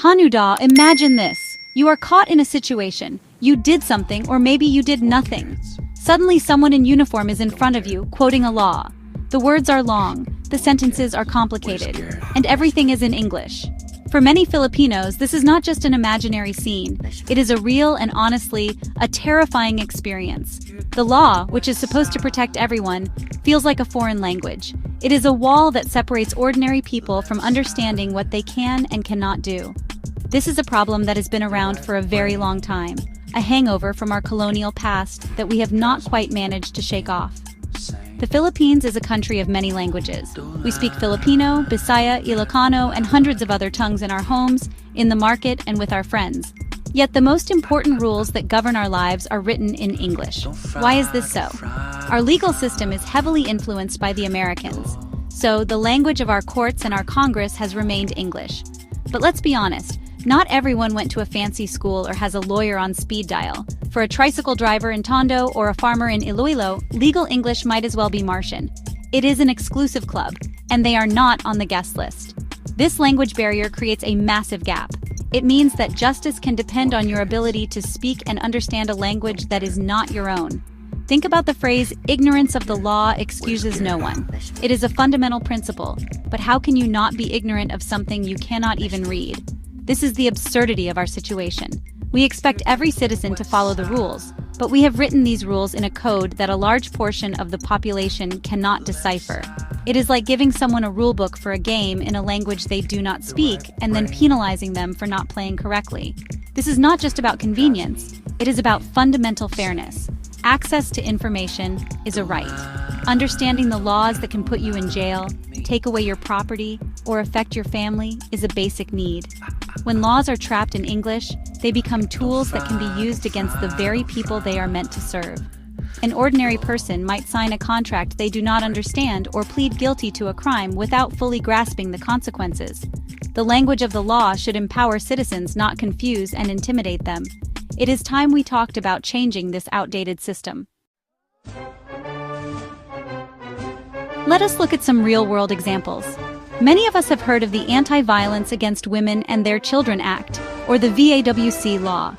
Hanuda, imagine this. You are caught in a situation. You did something, or maybe you did nothing. Suddenly someone in uniform is in front of you, quoting a law. The words are long, the sentences are complicated, and everything is in English. For many Filipinos, this is not just an imaginary scene. It is a real and honestly, a terrifying experience. The law, which is supposed to protect everyone, feels like a foreign language. It is a wall that separates ordinary people from understanding what they can and cannot do. This is a problem that has been around for a very long time, a hangover from our colonial past that we have not quite managed to shake off. The Philippines is a country of many languages. We speak Filipino, Bisaya, Ilocano, and hundreds of other tongues in our homes, in the market, and with our friends. Yet the most important rules that govern our lives are written in English. Why is this so? Our legal system is heavily influenced by the Americans. So the language of our courts and our Congress has remained English. But let's be honest, not everyone went to a fancy school or has a lawyer on speed dial. For a tricycle driver in Tondo or a farmer in Iloilo, legal English might as well be Martian. It is an exclusive club, and they are not on the guest list. This language barrier creates a massive gap. It means that justice can depend on your ability to speak and understand a language that is not your own. Think about the phrase, ignorance of the law excuses no one. It is a fundamental principle, but how can you not be ignorant of something you cannot even read? This is the absurdity of our situation. We expect every citizen to follow the rules, but we have written these rules in a code that a large portion of the population cannot decipher. It is like giving someone a rulebook for a game in a language they do not speak and then penalizing them for not playing correctly. This is not just about convenience, it is about fundamental fairness. Access to information is a right. Understanding the laws that can put you in jail, take away your property, or affect your family is a basic need. When laws are trapped in English, they become tools that can be used against the very people they are meant to serve. An ordinary person might sign a contract they do not understand or plead guilty to a crime without fully grasping the consequences. The language of the law should empower citizens, not confuse and intimidate them. It is time we talked about changing this outdated system. Let us look at some real-world examples. Many of us have heard of the Anti-Violence Against Women and Their Children Act, or the VAWC law.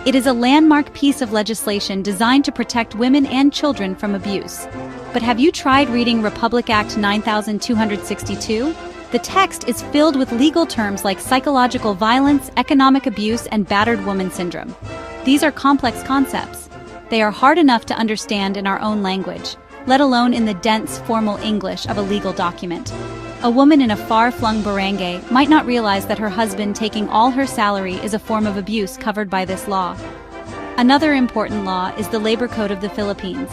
It is a landmark piece of legislation designed to protect women and children from abuse. But have you tried reading Republic Act 9262? The text is filled with legal terms like psychological violence, economic abuse, and battered woman syndrome. These are complex concepts. They are hard enough to understand in our own language, let alone in the dense, formal English of a legal document. A woman in a far-flung barangay might not realize that her husband taking all her salary is a form of abuse covered by this law. Another important law is the Labor Code of the Philippines.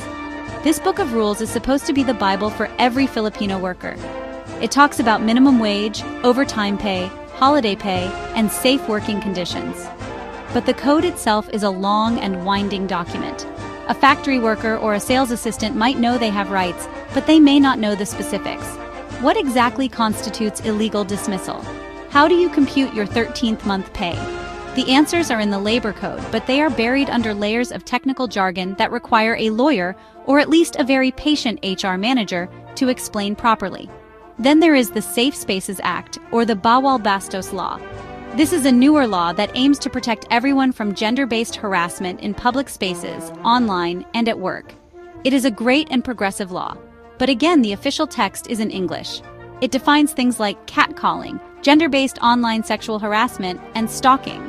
This book of rules is supposed to be the Bible for every Filipino worker. It talks about minimum wage, overtime pay, holiday pay, and safe working conditions. But the code itself is a long and winding document. A factory worker or a sales assistant might know they have rights, but they may not know the specifics. What exactly constitutes illegal dismissal? How do you compute your 13th month pay? The answers are in the labor code, but they are buried under layers of technical jargon that require a lawyer, or at least a very patient HR manager, to explain properly. Then there is the Safe Spaces Act, or the Bawal Bastos Law. This is a newer law that aims to protect everyone from gender-based harassment in public spaces, online, and at work. It is a great and progressive law. But again, the official text is in English. It defines things like catcalling, gender-based online sexual harassment, and stalking.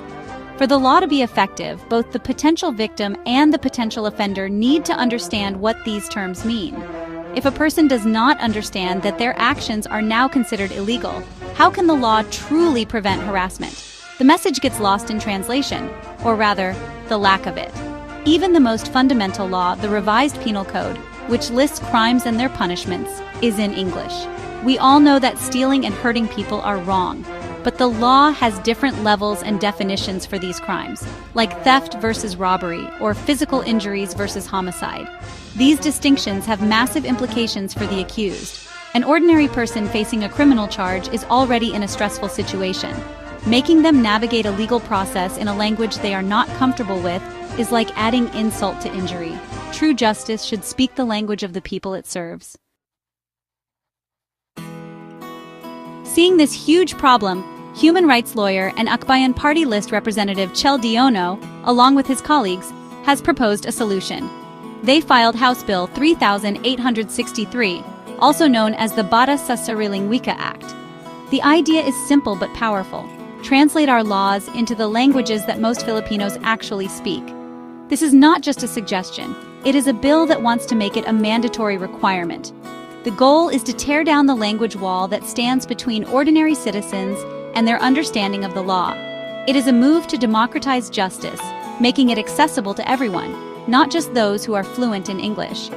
For the law to be effective, both the potential victim and the potential offender need to understand what these terms mean. If a person does not understand that their actions are now considered illegal, how can the law truly prevent harassment? The message gets lost in translation, or rather, the lack of it. Even the most fundamental law, the Revised Penal Code, which lists crimes and their punishments, is in English. We all know that stealing and hurting people are wrong, but the law has different levels and definitions for these crimes, like theft versus robbery or physical injuries versus homicide. These distinctions have massive implications for the accused. An ordinary person facing a criminal charge is already in a stressful situation. Making them navigate a legal process in a language they are not comfortable with is like adding insult to injury. True justice should speak the language of the people it serves. Seeing this huge problem, Human rights lawyer and Akbayan Party List representative Diokno, along with his colleagues, has proposed a solution. They filed House Bill 3863, also known as the Batas sa Sariling Wika Act. The idea is simple but powerful. Translate our laws into the languages that most Filipinos actually speak. This is not just a suggestion. It is a bill that wants to make it a mandatory requirement. The goal is to tear down the language wall that stands between ordinary citizens and their understanding of the law. It is a move to democratize justice, making it accessible to everyone, not just those who are fluent in English.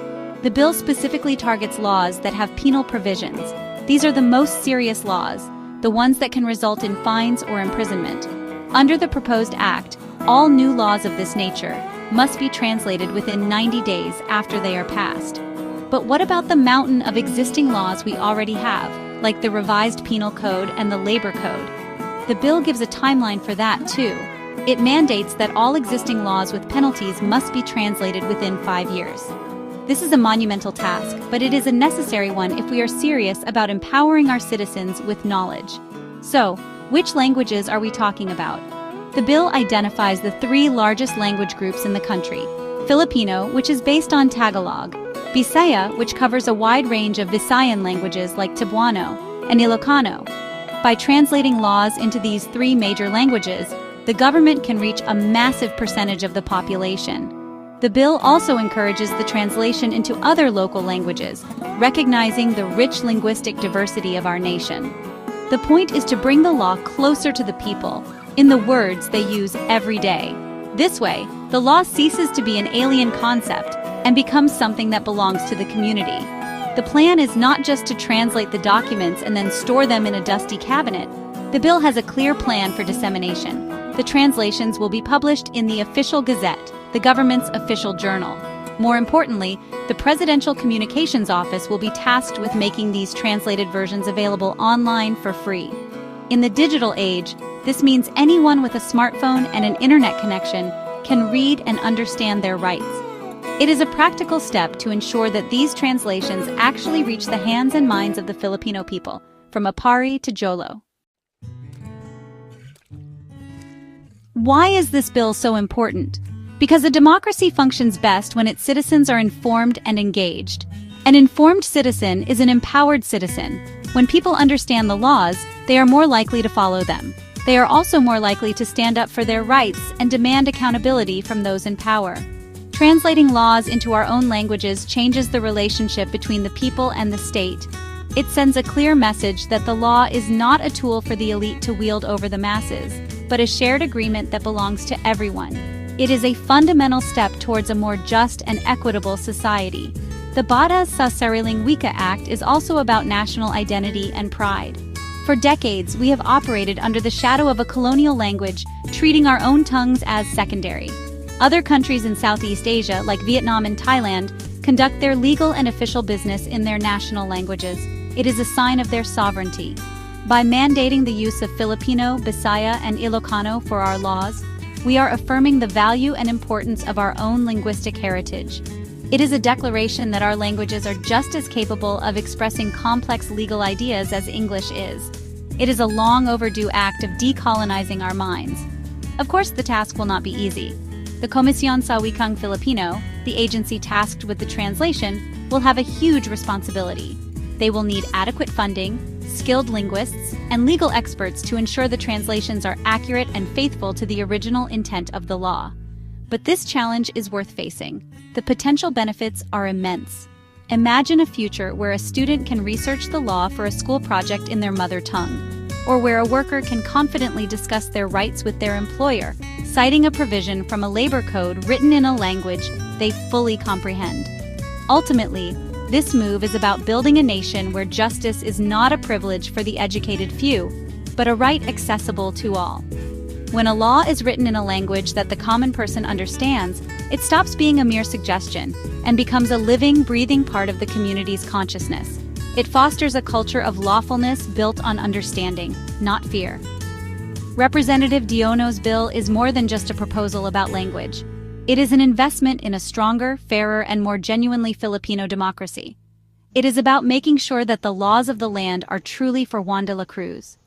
The bill specifically targets laws that have penal provisions. These are the most serious laws, the ones that can result in fines or imprisonment. Under the proposed act, all new laws of this nature must be translated within 90 days after they are passed. But what about the mountain of existing laws we already have, like the revised Penal Code and the Labor Code? The bill gives a timeline for that too. It mandates that all existing laws with penalties must be translated within 5 years. This is a monumental task, but it is a necessary one if we are serious about empowering our citizens with knowledge. So, which languages are we talking about? The bill identifies the 3 largest language groups in the country: Filipino, which is based on Tagalog; Bisaya, which covers a wide range of Visayan languages like Cebuano; and Ilocano. By translating laws into these 3 major languages, the government can reach a massive percentage of the population. The bill also encourages the translation into other local languages, recognizing the rich linguistic diversity of our nation. The point is to bring the law closer to the people, in the words they use every day. This way, the law ceases to be an alien concept and becomes something that belongs to the community. The plan is not just to translate the documents and then store them in a dusty cabinet. The bill has a clear plan for dissemination. The translations will be published in the Official Gazette, the government's official journal. More importantly, the Presidential Communications Office will be tasked with making these translated versions available online for free. In the digital age, this means anyone with a smartphone and an internet connection can read and understand their rights. It is a practical step to ensure that these translations actually reach the hands and minds of the Filipino people, from Apari to Jolo. Why is this bill so important? Because a democracy functions best when its citizens are informed and engaged. An informed citizen is an empowered citizen. When people understand the laws, they are more likely to follow them. They are also more likely to stand up for their rights and demand accountability from those in power. Translating laws into our own languages changes the relationship between the people and the state. It sends a clear message that the law is not a tool for the elite to wield over the masses, but a shared agreement that belongs to everyone. It is a fundamental step towards a more just and equitable society. The Batas sa Sariling Wika Act is also about national identity and pride. For decades, we have operated under the shadow of a colonial language, treating our own tongues as secondary. Other countries in Southeast Asia, like Vietnam and Thailand, conduct their legal and official business in their national languages. It is a sign of their sovereignty. By mandating the use of Filipino, Bisaya, and Ilocano for our laws, we are affirming the value and importance of our own linguistic heritage. It is a declaration that our languages are just as capable of expressing complex legal ideas as English is. It is a long overdue act of decolonizing our minds. Of course, the task will not be easy. The Komisyon sa Wikang Filipino, the agency tasked with the translation, will have a huge responsibility. They will need adequate funding, skilled linguists, and legal experts to ensure the translations are accurate and faithful to the original intent of the law. But this challenge is worth facing. The potential benefits are immense. Imagine a future where a student can research the law for a school project in their mother tongue, or where a worker can confidently discuss their rights with their employer, citing a provision from a labor code written in a language they fully comprehend. Ultimately, this move is about building a nation where justice is not a privilege for the educated few, but a right accessible to all. When a law is written in a language that the common person understands, it stops being a mere suggestion and becomes a living, breathing part of the community's consciousness. It fosters a culture of lawfulness built on understanding, not fear. Representative Diokno's bill is more than just a proposal about language. It is an investment in a stronger, fairer, and more genuinely Filipino democracy. It is about making sure that the laws of the land are truly for Juan de la Cruz.